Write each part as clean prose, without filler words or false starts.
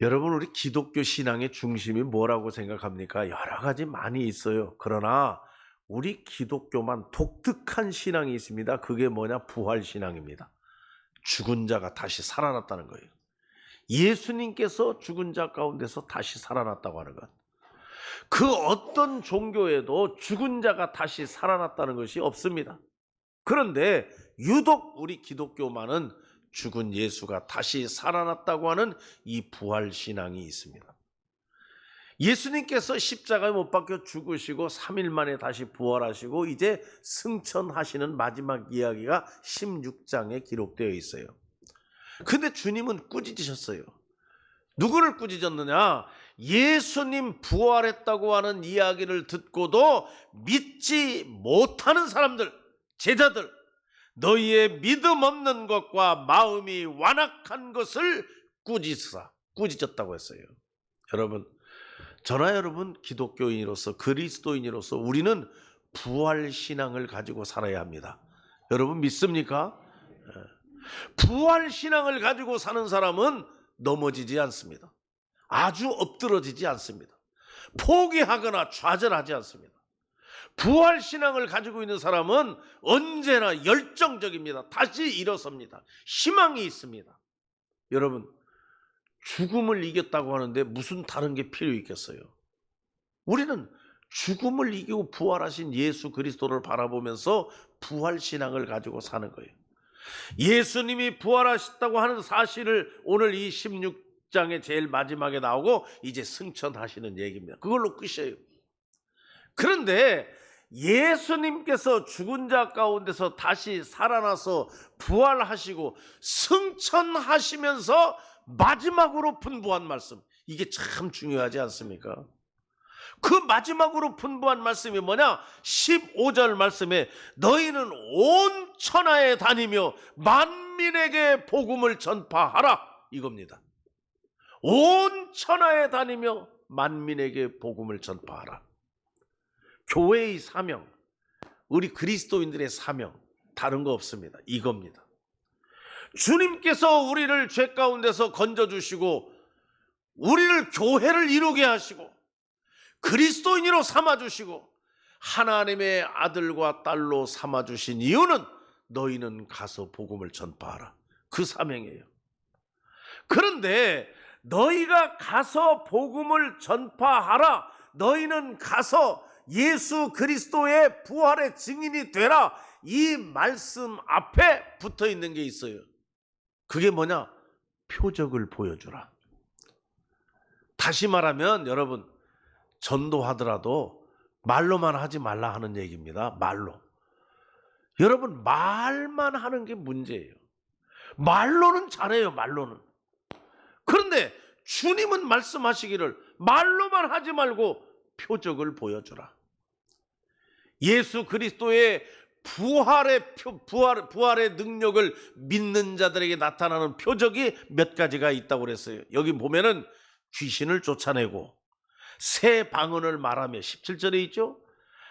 여러분, 우리 기독교 신앙의 중심이 뭐라고 생각합니까? 여러 가지 많이 있어요. 그러나 우리 기독교만 독특한 신앙이 있습니다. 그게 뭐냐? 부활신앙입니다. 죽은 자가 다시 살아났다는 거예요. 예수님께서 죽은 자 가운데서 다시 살아났다고 하는 것. 그 어떤 종교에도 죽은 자가 다시 살아났다는 것이 없습니다. 그런데 유독 우리 기독교만은 죽은 예수가 다시 살아났다고 하는 이 부활신앙이 있습니다. 예수님께서 십자가에 못 박혀 죽으시고 3일 만에 다시 부활하시고 이제 승천하시는 마지막 이야기가 16장에 기록되어 있어요. 근데 주님은 꾸짖으셨어요. 누구를 꾸짖었느냐? 예수님 부활했다고 하는 이야기를 듣고도 믿지 못하는 사람들, 제자들, 너희의 믿음 없는 것과 마음이 완악한 것을 꾸짖었다고 했어요. 여러분, 저나 여러분 기독교인으로서, 그리스도인으로서 우리는 부활신앙을 가지고 살아야 합니다. 여러분 믿습니까? 부활신앙을 가지고 사는 사람은 넘어지지 않습니다. 아주 엎드러지지 않습니다. 포기하거나 좌절하지 않습니다. 부활신앙을 가지고 있는 사람은 언제나 열정적입니다. 다시 일어섭니다. 희망이 있습니다. 여러분, 죽음을 이겼다고 하는데 무슨 다른 게 필요 있겠어요? 우리는 죽음을 이기고 부활하신 예수 그리스도를 바라보면서 부활신앙을 가지고 사는 거예요. 예수님이 부활하셨다고 하는 사실을 오늘 이 16장의 제일 마지막에 나오고 이제 승천하시는 얘기입니다. 그걸로 끝이에요. 그런데 예수님께서 죽은 자 가운데서 다시 살아나서 부활하시고 승천하시면서 마지막으로 분부한 말씀, 이게 참 중요하지 않습니까? 그 마지막으로 분부한 말씀이 뭐냐? 15절 말씀에 너희는 온 천하에 다니며 만민에게 복음을 전파하라, 이겁니다. 온 천하에 다니며 만민에게 복음을 전파하라. 교회의 사명, 우리 그리스도인들의 사명, 다른 거 없습니다. 이겁니다. 주님께서 우리를 죄 가운데서 건져주시고 우리를 교회를 이루게 하시고 그리스도인으로 삼아주시고 하나님의 아들과 딸로 삼아주신 이유는 너희는 가서 복음을 전파하라. 그 사명이에요. 그런데 너희가 가서 복음을 전파하라, 너희는 가서 예수 그리스도의 부활의 증인이 되라, 이 말씀 앞에 붙어 있는 게 있어요. 그게 뭐냐? 표적을 보여주라. 다시 말하면 여러분, 전도하더라도 말로만 하지 말라 하는 얘기입니다. 말로. 여러분, 말만 하는 게 문제예요. 말로는 잘해요. 말로는. 그런데 주님은 말씀하시기를 말로만 하지 말고 표적을 보여주라. 예수 그리스도의 부활의 능력을 믿는 자들에게 나타나는 표적이 몇 가지가 있다고 그랬어요. 여기 보면은 귀신을 쫓아내고 새 방언을 말하며 17절에 있죠.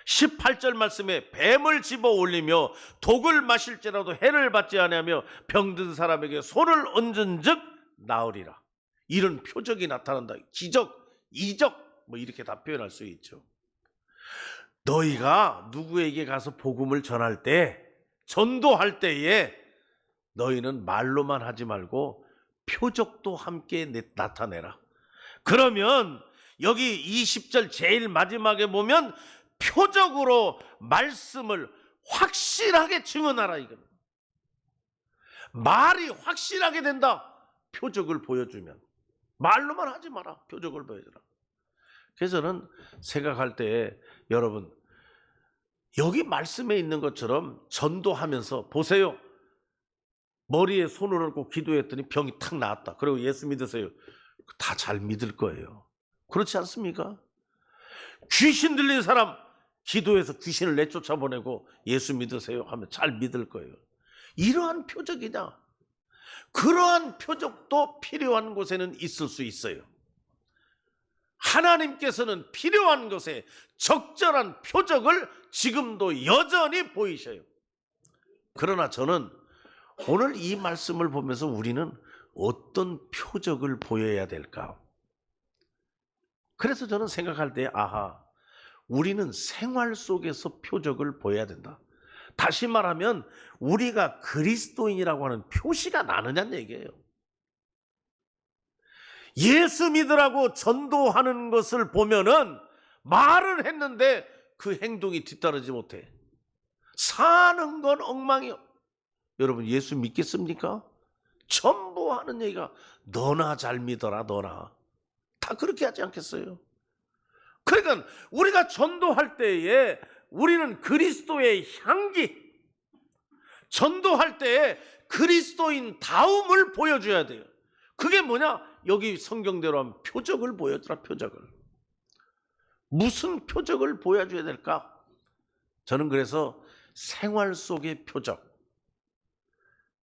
18절 말씀에 뱀을 집어 올리며 독을 마실지라도 해를 받지 아니하며 병든 사람에게 손을 얹은 즉 나으리라. 이런 표적이 나타난다. 기적, 이적, 뭐 이렇게 다 표현할 수 있죠. 너희가 누구에게 가서 복음을 전할 때, 전도할 때에 너희는 말로만 하지 말고 표적도 함께 나타내라. 그러면 여기 20절 제일 마지막에 보면 표적으로 말씀을 확실하게 증언하라, 이겁니다. 말이 확실하게 된다. 표적을 보여주면. 말로만 하지 마라. 표적을 보여주라. 그래서 저는 생각할 때 여러분, 여기 말씀에 있는 것처럼 전도하면서 보세요. 머리에 손을 얹고 기도했더니 병이 탁 나았다. 그리고 예수 믿으세요. 다 잘 믿을 거예요. 그렇지 않습니까? 귀신 들린 사람 기도해서 귀신을 내쫓아 보내고 예수 믿으세요 하면 잘 믿을 거예요. 이러한 표적이냐? 그러한 표적도 필요한 곳에는 있을 수 있어요. 하나님께서는 필요한 것에 적절한 표적을 지금도 여전히 보이셔요. 그러나 저는 오늘 이 말씀을 보면서 우리는 어떤 표적을 보여야 될까? 그래서 저는 생각할 때 우리는 생활 속에서 표적을 보여야 된다. 다시 말하면 우리가 그리스도인이라고 하는 표시가 나느냐는 얘기예요. 예수 믿으라고 전도하는 것을 보면은 말은 했는데 그 행동이 뒤따르지 못해. 사는 건 엉망이요. 여러분 예수 믿겠습니까? 전부 하는 얘기가 너나 잘 믿어라 너나. 다 그렇게 하지 않겠어요? 그러니까 우리가 전도할 때에 우리는 그리스도의 향기, 전도할 때에 그리스도인 다움을 보여줘야 돼요. 그게 뭐냐? 여기 성경대로 하면 표적을 보여주라. 표적을. 무슨 표적을 보여줘야 될까? 저는 그래서 생활 속의 표적.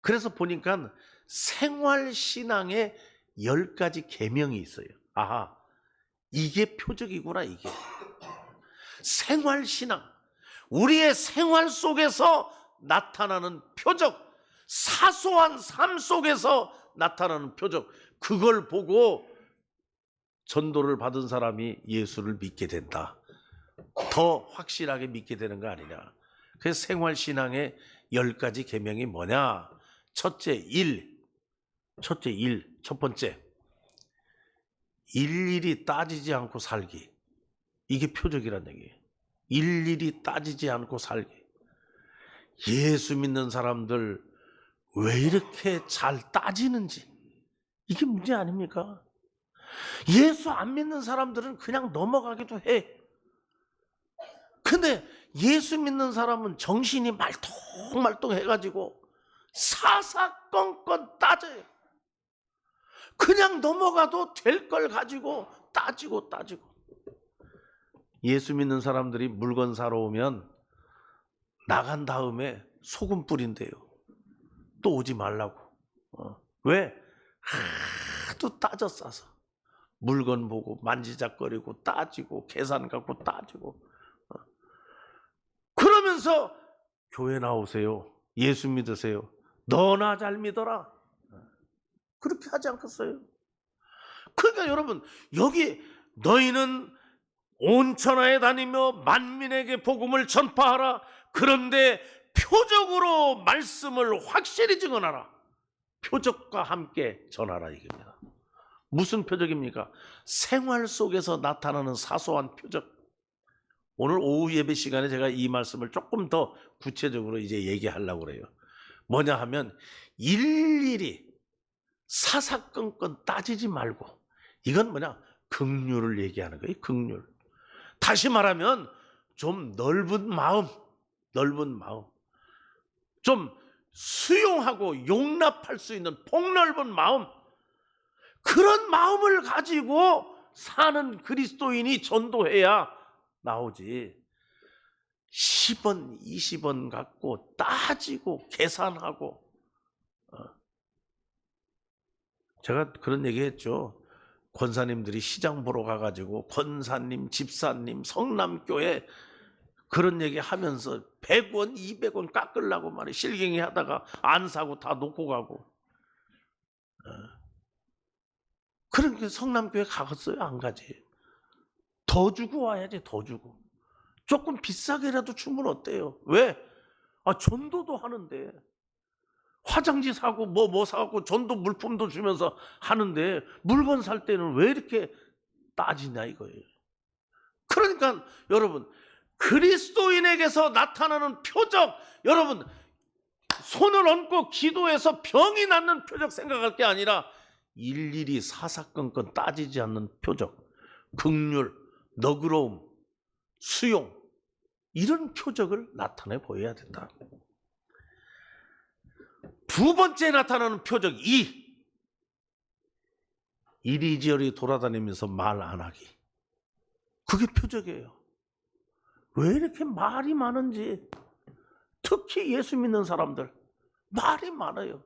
그래서 보니까 생활신앙에 10가지 계명이 있어요. 이게 표적이구나. 이게 생활신앙, 우리의 생활 속에서 나타나는 표적, 사소한 삶 속에서 나타나는 표적, 그걸 보고 전도를 받은 사람이 예수를 믿게 된다. 더 확실하게 믿게 되는 거 아니냐. 그래서 생활신앙의 10가지 계명이 뭐냐? 첫 번째, 일일이 따지지 않고 살기. 이게 표적이란 얘기예요. 일일이 따지지 않고 살기. 예수 믿는 사람들 왜 이렇게 잘 따지는지, 이게 문제 아닙니까? 예수 안 믿는 사람들은 그냥 넘어가기도 해. 근데 예수 믿는 사람은 정신이 말똥말똥 해가지고 사사건건 따져요. 그냥 넘어가도 될 걸 가지고 따지고. 예수 믿는 사람들이 물건 사러 오면 나간 다음에 소금 뿌린대요. 또 오지 말라고. 왜? 하도 따져 싸서. 물건 보고 만지작거리고 따지고 계산 갖고 따지고. 그러면서 교회 나오세요. 예수 믿으세요. 너나 잘 믿어라. 그렇게 하지 않겠어요? 그러니까 여러분, 여기 너희는 온 천하에 다니며 만민에게 복음을 전파하라. 그런데 표적으로 말씀을 확실히 증언하라. 표적과 함께 전하라 이겁니다. 무슨 표적입니까? 생활 속에서 나타나는 사소한 표적. 오늘 오후 예배 시간에 제가 이 말씀을 조금 더 구체적으로 이제 얘기하려고 그래요. 뭐냐 하면 일일이 사사건건 따지지 말고, 이건 뭐냐? 긍휼을 얘기하는 거예요. 긍휼. 다시 말하면 좀 넓은 마음, 좀 수용하고 용납할 수 있는 폭넓은 마음, 그런 마음을 가지고 사는 그리스도인이 전도해야 나오지. 10원, 20원 갖고 따지고 계산하고. 제가 그런 얘기 했죠. 권사님들이 시장 보러 가가지고 권사님, 집사님, 성남교회 그런 얘기 하면서 100원, 200원 깎으려고 말이에요. 실갱이 하다가 안 사고 다 놓고 가고. 그러니까 성남교회 가겠어요? 안 가지. 더 주고 와야지. 더 주고. 조금 비싸게라도 주면 어때요? 왜? 전도도 하는데. 화장지 사고 뭐 사고 전도 물품도 주면서 하는데 물건 살 때는 왜 이렇게 따지냐 이거예요. 그러니까 여러분, 그리스도인에게서 나타나는 표적, 여러분 손을 얹고 기도해서 병이 낫는 표적 생각할 게 아니라 일일이 사사건건 따지지 않는 표적, 긍휼, 너그러움, 수용, 이런 표적을 나타내 보여야 된다. 두 번째 나타나는 표적 2. 이리저리 돌아다니면서 말 안 하기. 그게 표적이에요. 왜 이렇게 말이 많은지. 특히 예수 믿는 사람들 말이 많아요.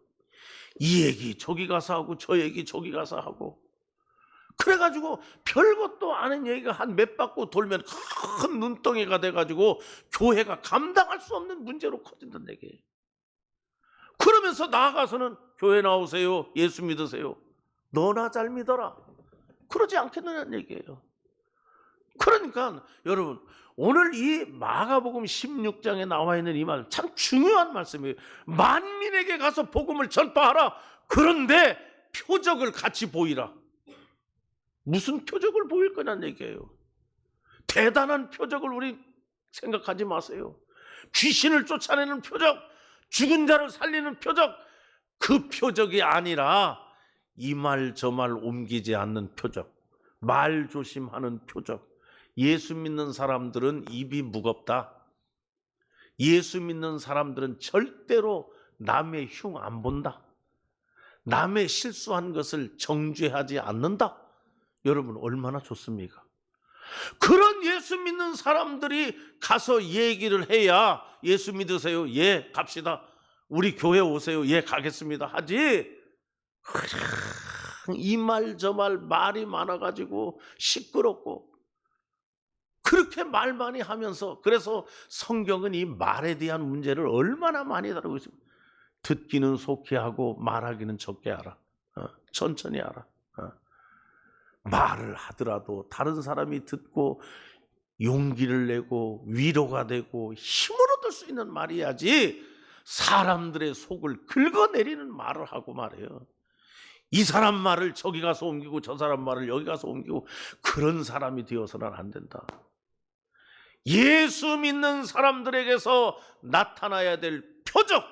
이 얘기 저기 가서 하고 저 얘기 저기 가서 하고. 그래가지고 별것도 아닌 얘기가 한 몇 바퀴 돌면 큰 눈덩이가 돼가지고 교회가 감당할 수 없는 문제로 커진다는 얘기예요. 그러면서 그러면서 나아가서는 교회 나오세요, 예수 믿으세요, 너나 잘 믿어라, 그러지 않겠느냐는 얘기예요. 그러니까 여러분, 오늘 이 마가복음 16장에 나와 있는 이 말 참 중요한 말씀이에요. 만민에게 가서 복음을 전파하라. 그런데 표적을 같이 보이라. 무슨 표적을 보일 거냐는 얘기예요. 대단한 표적을 우리 생각하지 마세요. 귀신을 쫓아내는 표적, 죽은 자를 살리는 표적, 그 표적이 아니라 이 말 저 말 옮기지 않는 표적, 말 조심하는 표적. 예수 믿는 사람들은 입이 무겁다. 예수 믿는 사람들은 절대로 남의 흉 안 본다. 남의 실수한 것을 정죄하지 않는다. 여러분, 얼마나 좋습니까? 그런 예수 믿는 사람들이 가서 얘기를 해야 예수 믿으세요? 예, 갑시다. 우리 교회 오세요? 예, 가겠습니다. 하지. 이 말 저 말 말이 많아가지고 시끄럽고 그렇게 말 많이 하면서, 그래서 성경은 이 말에 대한 문제를 얼마나 많이 다루고 있습니다. 듣기는 속히 하고 말하기는 적게 하라. 천천히 하라. 말을 하더라도 다른 사람이 듣고 용기를 내고 위로가 되고 힘을 얻을 수 있는 말이야지, 사람들의 속을 긁어내리는 말을 하고 말해요. 이 사람 말을 저기 가서 옮기고 저 사람 말을 여기 가서 옮기고, 그런 사람이 되어서는 안 된다. 예수 믿는 사람들에게서 나타나야 될 표적,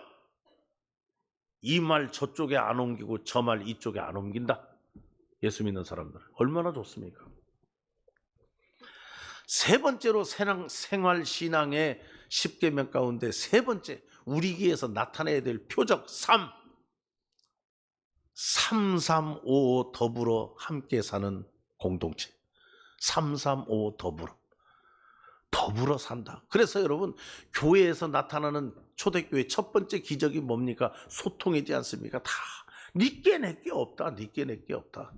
이 말 저쪽에 안 옮기고 저 말 이쪽에 안 옮긴다. 예수 믿는 사람들 얼마나 좋습니까? 세 번째로 생활신앙의 10계명 가운데 세 번째, 우리에게서 나타나야 될 표적 335 더불어 함께 사는 공동체. 335 더불어 산다. 그래서 여러분, 교회에서 나타나는 초대교회 첫 번째 기적이 뭡니까? 소통이지 않습니까? 다 니께 내게 없다. 니께 내게 없다.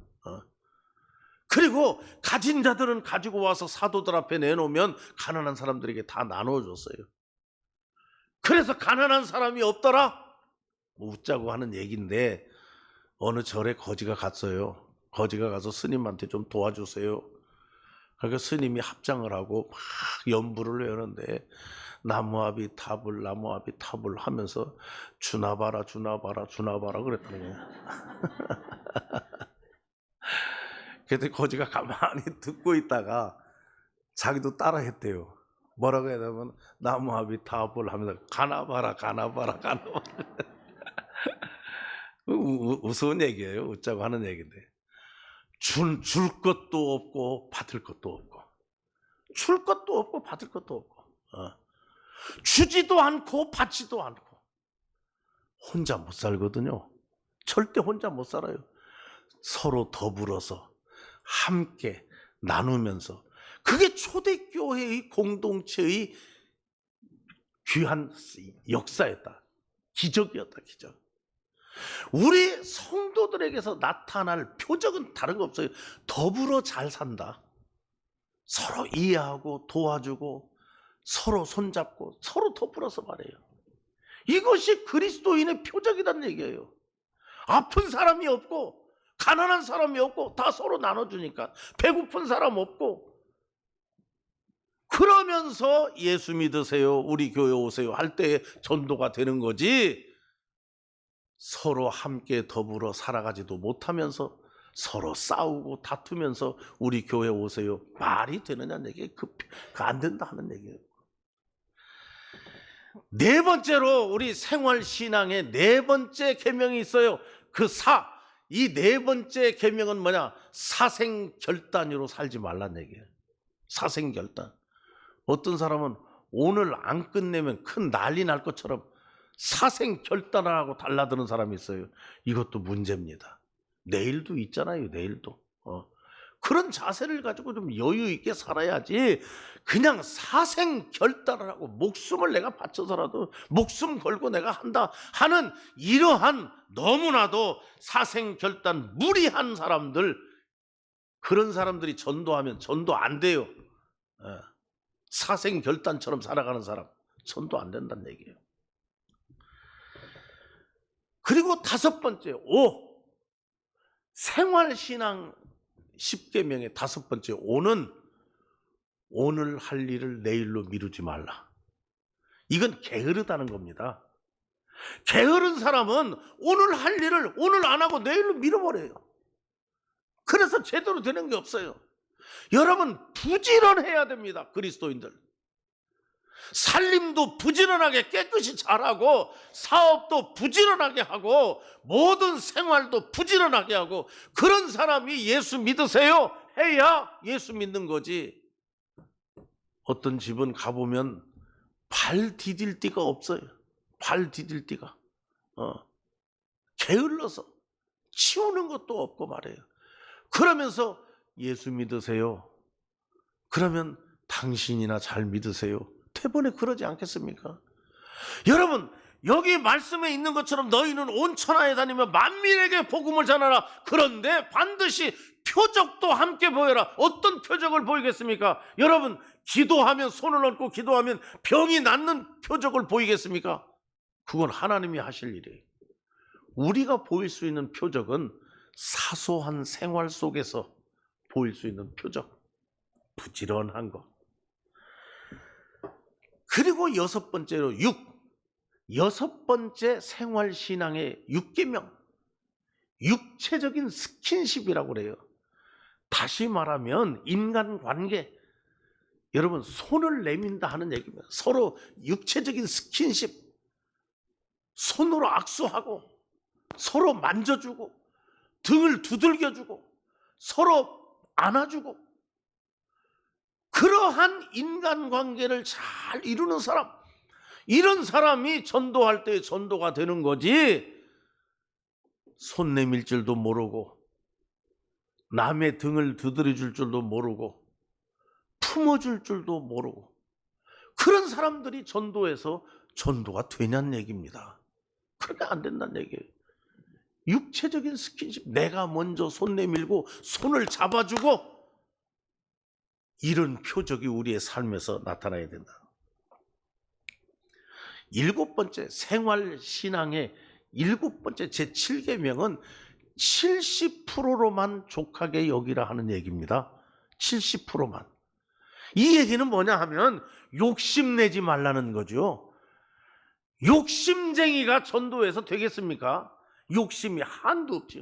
그리고 가진 자들은 가지고 와서 사도들 앞에 내놓으면 가난한 사람들에게 다 나눠줬어요. 그래서 가난한 사람이 없더라? 웃자고 하는 얘기인데, 어느 절에 거지가 갔어요. 거지가 가서 스님한테 좀 도와주세요. 그러니까 스님이 합장을 하고 막 연부를 외우는데, 나무아비 탑을 하면서 주나봐라 그랬다는 거예요. 그때 거지가 가만히 듣고 있다가 자기도 따라 했대요. 뭐라고 해야 되면, 나무아비 탑을 하면서 가나봐라. 우스운 얘기예요. 웃자고 하는 얘기인데, 줄 것도 없고 받을 것도 없고, 줄 것도 없고 받을 것도 없고, 주지도 않고 받지도 않고, 혼자 못 살거든요. 절대 혼자 못 살아요. 서로 더불어서 함께 나누면서, 그게 초대교회의 공동체의 귀한 역사였다. 기적이었다. 기적. 우리 성도들에게서 나타날 표적은 다른 거 없어요. 더불어 잘 산다. 서로 이해하고 도와주고 서로 손잡고 서로 더불어서 말해요. 이것이 그리스도인의 표적이라는 얘기예요. 아픈 사람이 없고 가난한 사람이 없고 다 서로 나눠주니까, 배고픈 사람 없고, 그러면서 예수 믿으세요, 우리 교회 오세요 할 때 전도가 되는 거지, 서로 함께 더불어 살아가지도 못하면서 서로 싸우고 다투면서 우리 교회 오세요 말이 되느냐는 얘기예요. 안 된다 하는 얘기예요. 네 번째로 우리 생활신앙의 네 번째 계명이 있어요. 이 네 번째 계명은 뭐냐? 사생결단으로 살지 말라는 얘기예요. 사생결단. 어떤 사람은 오늘 안 끝내면 큰 난리 날 것처럼 사생결단을 하고 달라드는 사람이 있어요. 이것도 문제입니다. 내일도 있잖아요. 내일도. 그런 자세를 가지고 좀 여유 있게 살아야지, 그냥 사생결단을 하고 목숨을 내가 바쳐서라도 목숨 걸고 내가 한다 하는 이러한 너무나도 사생결단 무리한 사람들, 그런 사람들이 전도하면 전도 안 돼요. 사생결단처럼 살아가는 사람 전도 안 된다는 얘기예요. 그리고 다섯 번째, 생활신앙 10계명의 다섯 번째 오는 오늘 할 일을 내일로 미루지 말라. 이건 게으르다는 겁니다. 게으른 사람은 오늘 할 일을 오늘 안 하고 내일로 미뤄버려요. 그래서 제대로 되는 게 없어요. 여러분, 부지런해야 됩니다. 그리스도인들. 살림도 부지런하게 깨끗이 잘하고, 사업도 부지런하게 하고, 모든 생활도 부지런하게 하고, 그런 사람이 예수 믿으세요 해야 예수 믿는 거지. 어떤 집은 가보면 발 디딜 데가 없어요. 발 디딜 데가. 게을러서 치우는 것도 없고 말이에요. 그러면서 예수 믿으세요. 그러면 당신이나 잘 믿으세요. 대번에 그러지 않겠습니까? 여러분, 여기 말씀에 있는 것처럼 너희는 온 천하에 다니며 만민에게 복음을 전하라. 그런데 반드시 표적도 함께 보여라. 어떤 표적을 보이겠습니까? 여러분, 기도하면 손을 얹고 기도하면 병이 낫는 표적을 보이겠습니까? 그건 하나님이 하실 일이에요. 우리가 보일 수 있는 표적은 사소한 생활 속에서 보일 수 있는 표적, 부지런한 것. 그리고 여섯 번째로 여섯 번째 생활신앙의 6계명, 육체적인 스킨십이라고 그래요. 다시 말하면 인간관계, 여러분 손을 내민다 하는 얘기입니다. 서로 육체적인 스킨십, 손으로 악수하고 서로 만져주고 등을 두들겨주고 서로 안아주고, 그러한 인간관계를 잘 이루는 사람, 이런 사람이 전도할 때 전도가 되는 거지, 손 내밀 줄도 모르고 남의 등을 두드려줄 줄도 모르고 품어줄 줄도 모르고 그런 사람들이 전도해서 전도가 되냐는 얘기입니다. 그러면 안 된다는 얘기예요. 육체적인 스킨십, 내가 먼저 손 내밀고 손을 잡아주고, 이런 표적이 우리의 삶에서 나타나야 된다. 일곱 번째 생활신앙의 일곱 번째 제7계명은 70%로만 족하게 여기라 하는 얘기입니다. 70%만. 이 얘기는 뭐냐 하면 욕심내지 말라는 거죠. 욕심쟁이가 전도해서 되겠습니까? 욕심이 한도 없죠.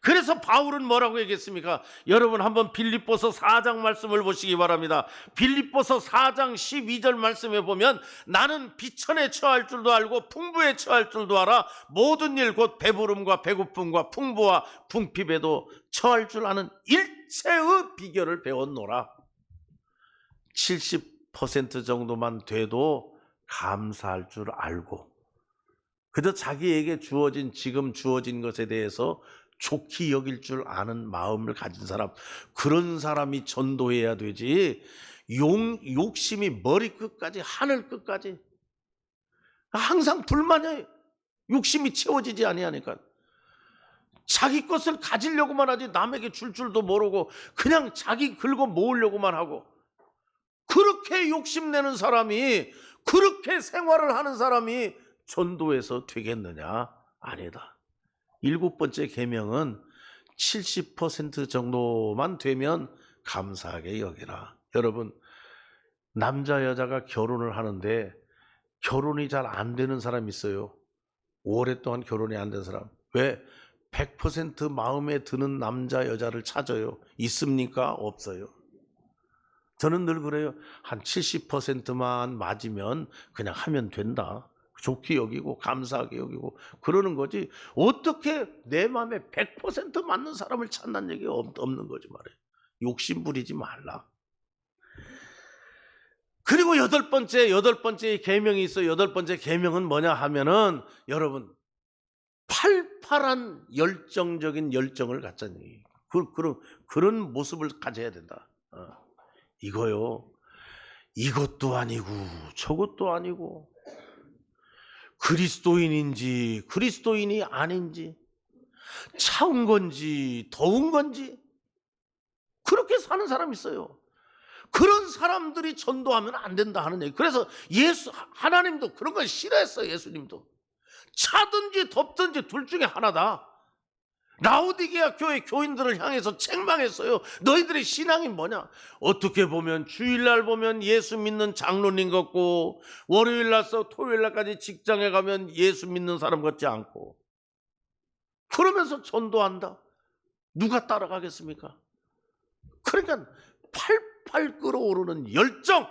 그래서 바울은 뭐라고 얘기했습니까? 여러분 한번 빌립보서 4장 말씀을 보시기 바랍니다. 빌립보서 4장 12절 말씀에 보면, 나는 비천에 처할 줄도 알고 풍부에 처할 줄도 알아. 모든 일 곧 배부름과 배고픔과 풍부와 궁핍에도 처할 줄 아는 일체의 비결을 배웠노라. 70% 정도만 돼도 감사할 줄 알고, 그저 자기에게 지금 주어진 것에 대해서 좋게 여길 줄 아는 마음을 가진 사람, 그런 사람이 전도해야 되지, 욕심이 머리 끝까지 하늘 끝까지 항상 불만이에요. 욕심이 채워지지 아니하니까 자기 것을 가지려고만 하지 남에게 줄 줄도 모르고 그냥 자기 긁어 모으려고만 하고, 그렇게 욕심내는 사람이, 그렇게 생활을 하는 사람이 전도해서 되겠느냐? 아니다. 일곱 번째 계명은 70% 정도만 되면 감사하게 여기라. 여러분, 남자 여자가 결혼을 하는데 결혼이 잘 안 되는 사람이 있어요. 오랫동안 결혼이 안 된 사람. 왜? 100% 마음에 드는 남자 여자를 찾아요. 있습니까? 없어요. 저는 늘 그래요. 한 70%만 맞으면 그냥 하면 된다. 좋게 여기고 감사하게 여기고 그러는 거지, 어떻게 내 마음에 100% 맞는 사람을 찾는 얘기가 없는 거지 말이에요. 욕심 부리지 말라. 그리고 여덟 번째 계명이 있어요. 여덟 번째 계명은 뭐냐 하면은, 여러분 팔팔한 열정적인 열정을 갖자는 얘기예요. 그런 모습을 가져야 된다. 이거요, 이것도 아니고 저것도 아니고, 그리스도인인지 그리스도인이 아닌지, 차운 건지 더운 건지, 그렇게 사는 사람이 있어요. 그런 사람들이 전도하면 안 된다 하는 얘기. 그래서 하나님도 그런 걸 싫어했어요. 예수님도 차든지 덥든지 둘 중에 하나다. 라오디게아 교회 교인들을 향해서 책망했어요. 너희들의 신앙이 뭐냐? 어떻게 보면 주일날 보면 예수 믿는 장로님 같고, 월요일날서 토요일날까지 직장에 가면 예수 믿는 사람 같지 않고, 그러면서 전도한다. 누가 따라가겠습니까? 그러니까 팔팔 끓어오르는 열정,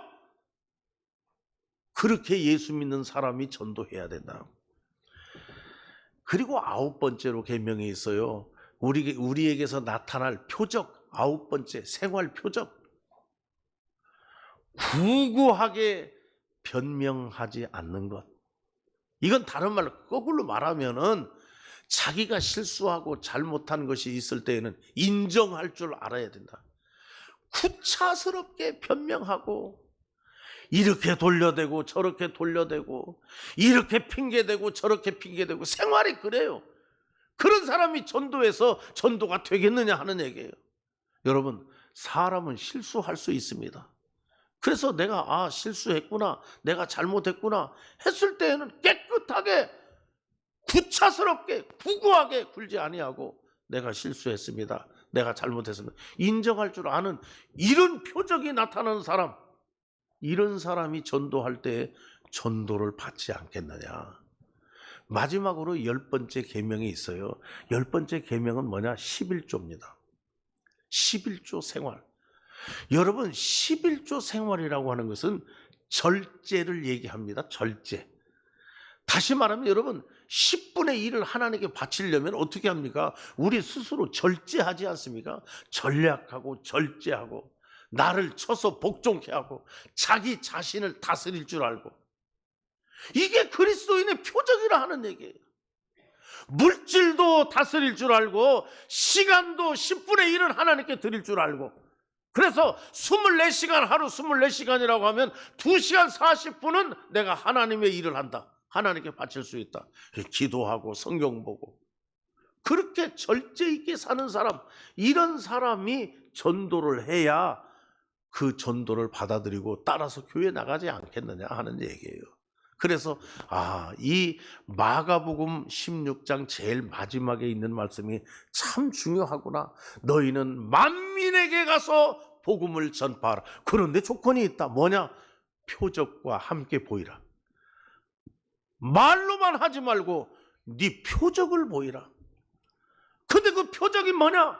그렇게 예수 믿는 사람이 전도해야 된다. 그리고 9번째로 계명이 있어요. 우리에게서 나타날 표적, 9번째 생활 표적. 구구하게 변명하지 않는 것. 이건 다른 말로 거꾸로 말하면은 자기가 실수하고 잘못한 것이 있을 때에는 인정할 줄 알아야 된다. 구차스럽게 변명하고, 이렇게 돌려대고 저렇게 돌려대고, 이렇게 핑계대고 저렇게 핑계대고, 생활이 그래요. 그런 사람이 전도해서 전도가 되겠느냐 하는 얘기예요. 여러분, 사람은 실수할 수 있습니다. 그래서 내가 실수했구나, 내가 잘못했구나 했을 때에는 깨끗하게 구차스럽게 구구하게 굴지 아니하고, 내가 실수했습니다, 내가 잘못했습니다, 인정할 줄 아는 이런 표적이 나타나는 사람, 이런 사람이 전도할 때 전도를 받지 않겠느냐. 마지막으로 10번째 계명이 있어요. 10번째 계명은 뭐냐? 11조입니다. 11조 생활. 여러분, 11조 생활이라고 하는 것은 절제를 얘기합니다. 절제. 다시 말하면 여러분, 10분의 1을 하나님께 바치려면 어떻게 합니까? 우리 스스로 절제하지 않습니까? 전략하고 절제하고, 나를 쳐서 복종케 하고, 자기 자신을 다스릴 줄 알고. 이게 그리스도인의 표적이라 하는 얘기예요. 물질도 다스릴 줄 알고, 시간도 10분의 1은 하나님께 드릴 줄 알고. 그래서 24시간, 하루 24시간이라고 하면 2시간 40분은 내가 하나님의 일을 한다, 하나님께 바칠 수 있다. 기도하고 성경 보고. 그렇게 절제 있게 사는 사람, 이런 사람이 전도를 해야 그 전도를 받아들이고 따라서 교회 나가지 않겠느냐 하는 얘기예요. 그래서 이 마가복음 16장 제일 마지막에 있는 말씀이 참 중요하구나. 너희는 만민에게 가서 복음을 전파하라. 그런데 조건이 있다. 뭐냐? 표적과 함께 보이라. 말로만 하지 말고 네 표적을 보이라. 근데 그 표적이 뭐냐?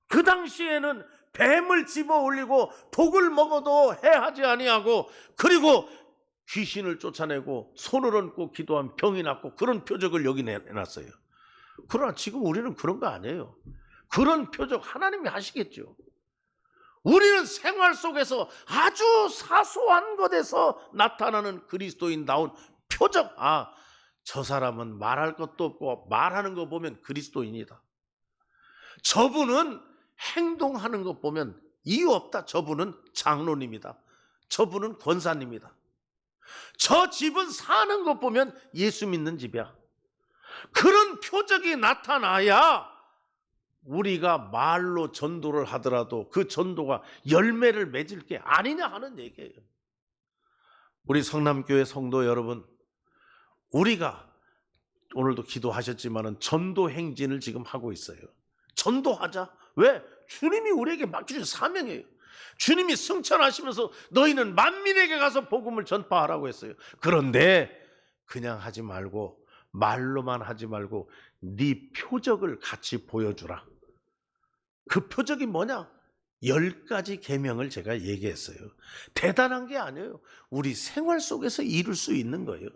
그 당시에는 뱀을 집어 올리고 독을 먹어도 해하지 아니하고, 그리고 귀신을 쫓아내고 손을 얹고 기도한 병이 낫고, 그런 표적을 여기 내놨어요. 그러나 지금 우리는 그런 거 아니에요. 그런 표적 하나님이 하시겠죠. 우리는 생활 속에서 아주 사소한 것에서 나타나는 그리스도인다운 표적. 저 사람은 말할 것도 없고 말하는 거 보면 그리스도인이다. 저분은 행동하는 것 보면 이유 없다. 저분은 장로님이다. 저분은 권사님이다. 저 집은 사는 것 보면 예수 믿는 집이야. 그런 표적이 나타나야 우리가 말로 전도를 하더라도 그 전도가 열매를 맺을 게 아니냐 하는 얘기예요. 우리 성남교회 성도 여러분, 우리가 오늘도 기도하셨지만 전도 행진을 지금 하고 있어요. 전도하자. 왜? 주님이 우리에게 맡겨준 사명이에요. 주님이 승천하시면서 너희는 만민에게 가서 복음을 전파하라고 했어요. 그런데 그냥 하지 말고, 말로만 하지 말고 네 표적을 같이 보여주라. 그 표적이 뭐냐? 10가지 계명을 제가 얘기했어요. 대단한 게 아니에요. 우리 생활 속에서 이룰 수 있는 거예요.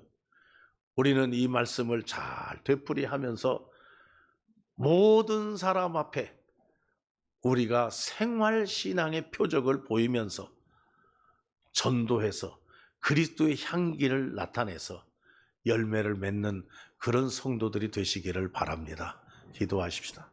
우리는 이 말씀을 잘 되풀이하면서 모든 사람 앞에 우리가 생활신앙의 표적을 보이면서 전도해서 그리스도의 향기를 나타내서 열매를 맺는 그런 성도들이 되시기를 바랍니다. 기도하십시다.